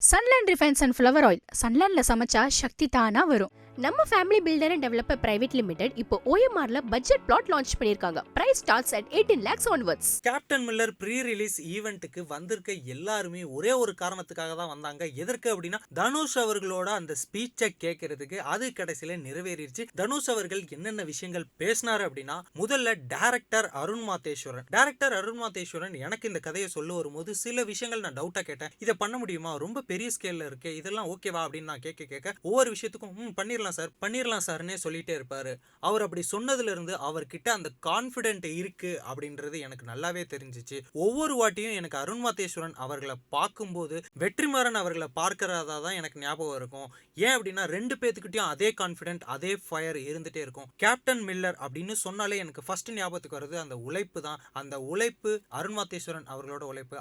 Sunland refines and flower oil. சன்லேண்ட்ல சமைச்சா சக்தி தானா வரும். நம்ம family builder and developer private limited இப்போ ஓஎம்ஆர்ல பட்ஜெட் பிளாட் லான்ச் பண்ணிருக்காங்க. Price starts at 18 lakhs onwards. Captain Miller pre release ஈவெண்ட்டுக்கு வந்திருக்க எல்லாருமே ஒரே ஒரு காரணத்துக்காக தான் வந்தாங்க. எதற்கு அப்படின்னா தனுஷ் அவர்களோட அந்த ஸ்பீச்சை கேட்கறதுக்கு. அது கடைசியில நிறைவேறிடுச்சு. தனுஷ் அவர்கள் என்னென்ன விஷயங்கள் பேசினாரு அப்படின்னா, முதல்ல டைரக்டர் அருண் மாதேஸ்வரன் எனக்கு இந்த கதையை சொல்ல வரும்போது சில விஷயங்கள் நான் டவுட்டா கேட்டேன். இதை பண்ண முடியுமா, ரொம்ப பெரிய ஸ்கேல்ல இருக்கு, இதெல்லாம் ஓகேவா அப்படின்னு நான் கேட்க ஒவ்வொரு விஷயத்துக்கும் பண்ணிடலாம் சார்னே சொல்லிட்டே இருப்பாரு. அவர் அப்படி சொன்னதுல இருந்து அவர்கிட்ட அந்த கான்பிடென்ட் இருக்கு அப்படின்றது எனக்கு நல்லாவே தெரிஞ்சிச்சு. ஒவ்வொரு வாட்டியும் எனக்கு அருண் மாதேஸ்வரன் அவர்களை பார்க்கும்போது வெற்றிமாறன் அவர்களை பார்க்கறதா தான் எனக்கு ஞாபகம் இருக்கும். ஏன் அப்படின்னா ரெண்டு பேத்துக்கிட்டையும் அதே கான்பிடென்ட், அதே ஃபயர் இருந்துட்டே இருக்கும். கேப்டன் மில்லர் அப்படின்னு சொன்னாலே எனக்கு ஃபர்ஸ்ட் ஞாபகத்துக்கு வருது அந்த உழைப்பு தான். அந்த உழைப்பு அருண் மாதேஸ்வரன்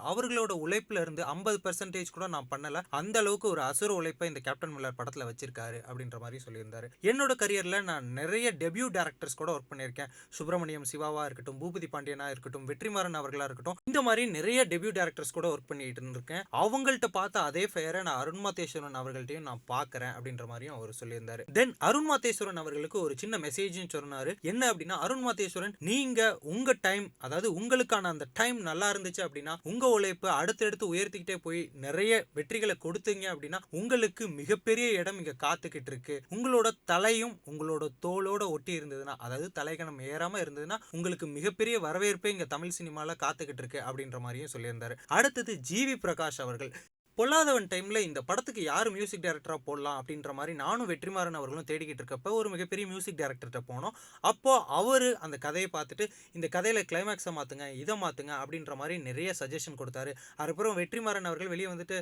அவர்களோட உழைப்புல இருந்து 50% கூட நான் பண்ணல. அந்த அளவுக்கு ஒரு அசுர உழைப்பை இந்த கேப்டன் மில்லர் படத்துல வச்சிருக்காரு அப்படின்ற மாதிரி சொல்லியிருந்தாரு. என்னோட கரியர்ல நான் நிறைய டெபியூ டைரக்டர்ஸ் கூட ஒர்க் பண்ணியிருக்கேன். சுப்பிரமணியம் சிவாவா இருக்கட்டும், பூபதி பாண்டியனா இருக்கட்டும், வெற்றிமாறன் அவர்களா இருக்கட்டும், இந்த மாதிரி நிறைய டெபியூ டைரக்டர்ஸ் கூட ஒர்க் பண்ணிட்டு இருந்திருக்கேன். அவங்கள்ட்ட பார்த்த அதே ஃபயரை நான் அருண் மாதேஸ்வரன் அவர்கள்ட்டையும் நான் பார்க்கறேன் அப்படின்ற மாதிரியும் அவர் சொல்லியிருந்தாரு. தென் அருண் மாதேஸ்வரன் அவர்களுக்கு ஒரு சின்ன மெசேஜும் சொன்னாரு. என்ன அப்படின்னா, அருண் மாதேஸ்வரன் நீங்க உங்க டைம், அதாவது உங்களுக்கான அந்த டைம் நல்லா இருந்துச்சு அப்படின்னா உங்க உழைப்பு அடுத்தடுத்து உயர்த்திக்கிட்டே போய் நிறைய வெற்றிகளை கொடுத்தீங்க அப்படின்னா உங்களுக்கு மிகப்பெரிய இடம் இங்க காத்துக்கிட்டு இருக்கு. உங்களோட தலையும் உங்களோட தோளோட ஒட்டி இருந்ததுன்னா, அதாவது தலைகணம் ஏறாம இருந்ததுன்னா உங்களுக்கு மிகப்பெரிய வரவேற்பே இங்க தமிழ் சினிமால காத்துக்கிட்டு இருக்கு அப்படின்ற மாதிரியும் சொல்லியிருந்தாரு. அடுத்தது ஜிவி பிரகாஷ் அவர்கள். பொல்லாதவன் டைம்ல இந்த படத்துக்கு யார் மியூசிக் டைரக்டரா போடலாம் அப்படின்ற மாதிரி நானும் வெற்றிமாறன் அவர்களும் தேடிக்கிட்டு இருக்கப்ப ஒரு மிகப்பெரிய மியூசிக் டைரக்டர்கிட்ட போனோம். அப்போ அவரு அந்த கதையை பார்த்துட்டு இந்த கதையில கிளைமேக்ஸை மாத்துங்க, இதை மாத்துங்க அப்படின்ற மாதிரி நிறைய சஜஷன் கொடுத்தாரு. அதுக்கப்புறம் வெற்றிமாறன் அவர்கள் வெளியே வந்துட்டு,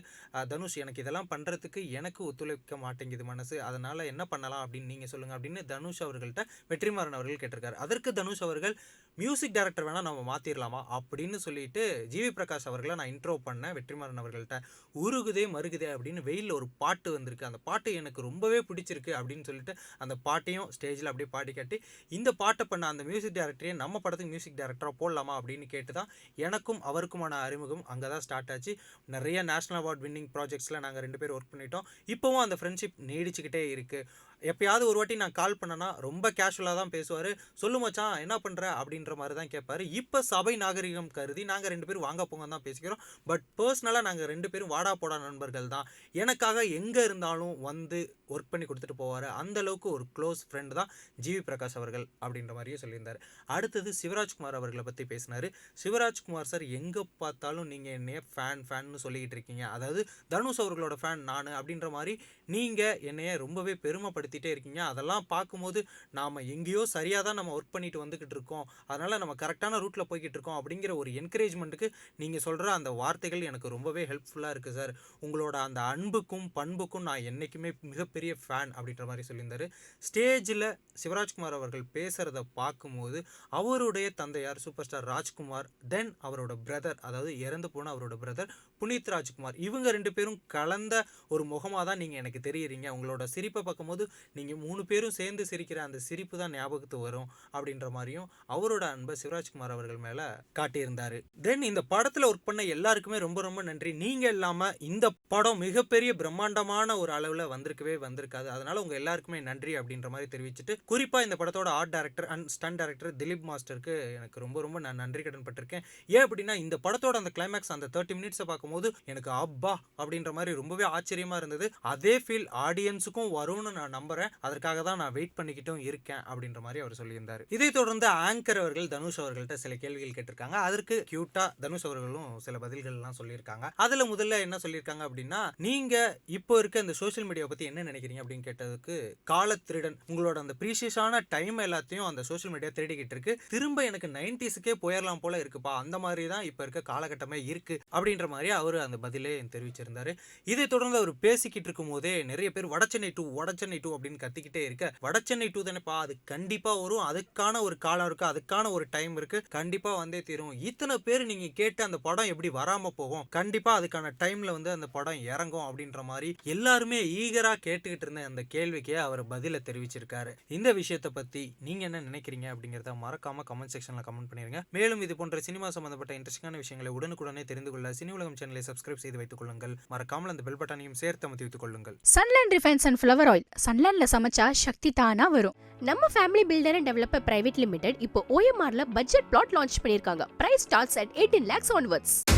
தனுஷ் எனக்கு இதெல்லாம் பண்றதுக்கு எனக்கு ஒத்துழைக்க மாட்டேங்குது மனசு, அதனால என்ன பண்ணலாம் அப்படின்னு நீங்க சொல்லுங்க அப்படின்னு தனுஷ் அவர்கள்ட்ட வெற்றிமாறன் அவர்கள் கேட்டிருக்காரு. அதற்கு தனுஷ் அவர்கள் மியூசிக் டைரக்டர் வேணா நம்ம மாத்திரலாமா அப்படின்னு சொல்லிட்டு ஜிவி பிரகாஷ் அவர்களை நான் இன்ட்ரோ பண்ணேன் வெற்றிமாறன் அவர்கள்ட்ட. உருகுதே மருகுதே அப்படின்னு வெயிலில் ஒரு பாட்டு வந்திருக்கு, அந்த பாட்டு எனக்கு ரொம்பவே பிடிச்சிருக்கு அப்படின்னு சொல்லிட்டு அந்த பாட்டையும் ஸ்டேஜில் அப்படியே பாடி காட்டி, இந்த பாட்டை பண்ண அந்த மியூசிக் டைரக்டரையே நம்ம படத்துக்கு மியூசிக் டைரக்டராக போடலாமா அப்படின்னு கேட்டு தான் எனக்கும் அவருக்குமான அறிமுகம் அங்கே தான் ஸ்டார்ட் ஆச்சு. நிறைய நேஷனல் அவார்ட் வின்னிங் ப்ராஜெக்ட்ஸில் நாங்கள் 2 பேரும் ஒர்க் பண்ணிட்டோம். இப்போவும் அந்த ஃப்ரெண்ட்ஷிப் நீடிச்சுக்கிட்டே இருக்குது. எப்பயாவது ஒரு வாட்டி நான் கால் பண்ணேன்னா ரொம்ப கேஷுவலாக தான் பேசுவார். சொல்லு மச்சான் என்ன பண்ணுற அப்படின்ற மாதிரி தான் கேட்பார். இப்போ சபை நாகரிகம் கருதி நாங்கள் 2 பேரும் வாங்க போங்க தான் பேசிக்கிறோம். பட் பர்சனலாக நாங்கள் 2 பேரும் வாடா போடா நண்பர்கள் தான். எனக்காக எங்கே இருந்தாலும் வந்து ஒர்க் பண்ணி கொடுத்துட்டு போவார். அந்த அளவுக்கு ஒரு க்ளோஸ் ஃப்ரெண்டு தான் ஜிவி பிரகாஷ் அவர்கள் அப்படின்ற மாதிரியே சொல்லியிருந்தார். அடுத்தது சிவராஜ்குமார் அவர்களை பற்றி பேசினார். சிவராஜ்குமார் சார் எங்கே பார்த்தாலும் நீங்கள் என்னைய ஃபேன்னு சொல்லிக்கிட்டு இருக்கீங்க, அதாவது தனுஷ் அவர்களோட ஃபேன் நான் அப்படின்ற மாதிரி நீங்கள் என்னைய ரொம்பவே பெருமைப்படுத்திட்டே இருக்கீங்க. அதெல்லாம் பார்க்கும்போது நாம் எங்கேயோ சரியாக தான் நம்ம ஒர்க் பண்ணிட்டு வந்துக்கிட்டு இருக்கோம், அதனால் நம்ம கரெக்டான ரூட்டில் போய்கிட்டு இருக்கோம் அப்படிங்கிற ஒரு என்கரேஜ்மெண்ட்டுக்கு நீங்கள் சொல்கிற அந்த வார்த்தைகள் எனக்கு ரொம்பவே ஹெல்ப்ஃபுல்லாக இருக்குது சார். உங்களோட அந்த அன்புக்கும் பண்புக்கும் நான் என்றைக்குமே மிகப்பெரிய ஃபேன் அப்படின்ற மாதிரி சொல்லியிருந்தார். ஸ்டேஜில் சிவராஜ்குமார் அவர்கள் பேசுகிறத பார்க்கும்போது அவருடைய தந்தையார் சூப்பர் ஸ்டார் ராஜ்குமார், தென் அவரோட பிரதர், அதாவது இறந்து போன அவரோட பிரதர் புனித் ராஜ்குமார், இவங்க 2 பேரும் கலந்த ஒரு முகமாக தான் நீங்கள் எனக்கு தெரியுறீங்க. உங்களோட சிரிப்பை பார்க்கும்போது நீங்கள் 3 பேரும் சேர்ந்து சிரிக்கிற அந்த சிரிப்பு தான் ஞாபகத்து வரும் அப்படின்ற மாதிரியும் அவரோட அன்பை சிவராஜ்குமார் அவர்கள் மேலே காட்டியிருந்தார். தென் இந்த படத்தில் ஒர்க் பண்ண எல்லாருக்குமே ரொம்ப ரொம்ப நன்றி. நீங்கள் இல்லாமல் இந்த படம் மிகப்பெரிய பிரம்மாண்டமான ஒரு அளவில் வந்திருக்காது. அதனால் உங்கள் எல்லாருக்குமே நன்றி அப்படின்ற மாதிரி தெரிவிச்சுட்டு, குறிப்பாக இந்த படத்தோட art director and stunt director Dileep மாஸ்டருக்கு எனக்கு ரொம்ப ரொம்ப நான் நன்றி கடன் பட்டிருக்கேன். ஏன் அப்படின்னா இந்த படத்தோட அந்த கிளைமேக்ஸ் அந்த 30 மினிட்ஸை பார்க்கும்போது எனக்கு அப்பா அப்படின்ற மாதிரி ரொம்பவே ஆச்சரியமாக இருந்தது. அதே ஃபீல் ஆடியன்ஸுக்கும் வரும்னு நான் நம்புறேன். அதற்காக தான் நான் வெயிட் பண்ணிக்கிட்டும் இருக்கேன் அப்படின்ற மாதிரி அவர் சொல்லியிருந்தார். இதை தொடர்ந்து ஆங்கர் அவர்கள் தனுஷ் அவர்கள்ட்ட சில கேள்விகள் கேட்டிருக்காங்க. அதற்கு கியூட்டா தனுஷ் அவர்களும் சில பதில்கள்லாம் சொல்லியிருக்காங்க. அதுல முதல்ல என்ன சொல்லியிருக்காங்க அப்படின்னா, நீங்க இப்போ இருக்க இந்த சோஷியல் மீடியா பத்தி என்ன நினைக்கிறீங்க அப்படின்னு கேட்டதுக்கு, கால திருடன், உங்களோட அந்த ப்ரீஷியஸான டைம் எல்லாத்தையும் அந்த சோஷியல் மீடியா திருடிக்கிட்டு இருக்கு, திரும்ப எனக்கு 90ஸ்க்கே போயிடலாம் போல இருக்குப்பா, அந்த மாதிரி தான் இப்போ இருக்க காலகட்டமே இருக்கு அப்படின்ற மாதிரி அவர் அந்த பதிலே தெரிவிச்சிருந்தாரு. இதை தொடர்ந்து அவர் பேசிக்கிட்டு இருக்கும் போதே நிறைய பேர் வடச்சென்னை 2 அப்படின்னு கத்திக்கிட்டே இருக்க, வடச்சென்னை 2 தானேப்பா, அது கண்டிப்பா வரும், அதுக்கான ஒரு காலம் இருக்கு, அதுக்கான ஒரு டைம் இருக்கு, கண்டிப்பா வந்தே தீரும். இத்தனை பேர் நீங்க கேட்டு அந்த படம் எப்படி வராம போகும், கண்டிப்பா அதுக்கான டைம் டைம்ல வந்து அந்த படம் இறங்கும் அப்படின்ற மாதிரி எல்லாருமே ஈகரா கேட்டுக்கிட்டு இருந்த அந்த கேள்விக்கே அவர் பதில தெரிவிச்சிருக்காரு. இந்த விஷயத்தை பத்தி நீங்க என்ன நினைக்கிறீங்க அப்படிங்கறத மறக்காம கமெண்ட் செக்ஷன்ல கமெண்ட் பண்ணிருங்க. மேலும் இது போன்ற சினிமா சம்பந்தப்பட்ட இன்ட்ரெஸ்டிங்கான விஷயங்களை உடனுக்குடனே தெரிந்து கொள்ள சினி உலகம் சேனலை சப்ஸ்கிரைப் செய்து வைத்துக் கொள்ளுங்கள். மறக்காமல் அந்த பெல் பட்டனையும் சேர்த்து அமர்த்தி வைத்துக் கொள்ளுங்கள். Sunland refines and flower oil. சன்லேண்ட்ல சமைச்சா சக்தி தானா வரும். நம்ம family builder and developer private limited இப்போ OMRல பட்ஜெட் பிளாட் லான்ச் பண்ணிருக்காங்க. Price starts at 18 lakhs onwards.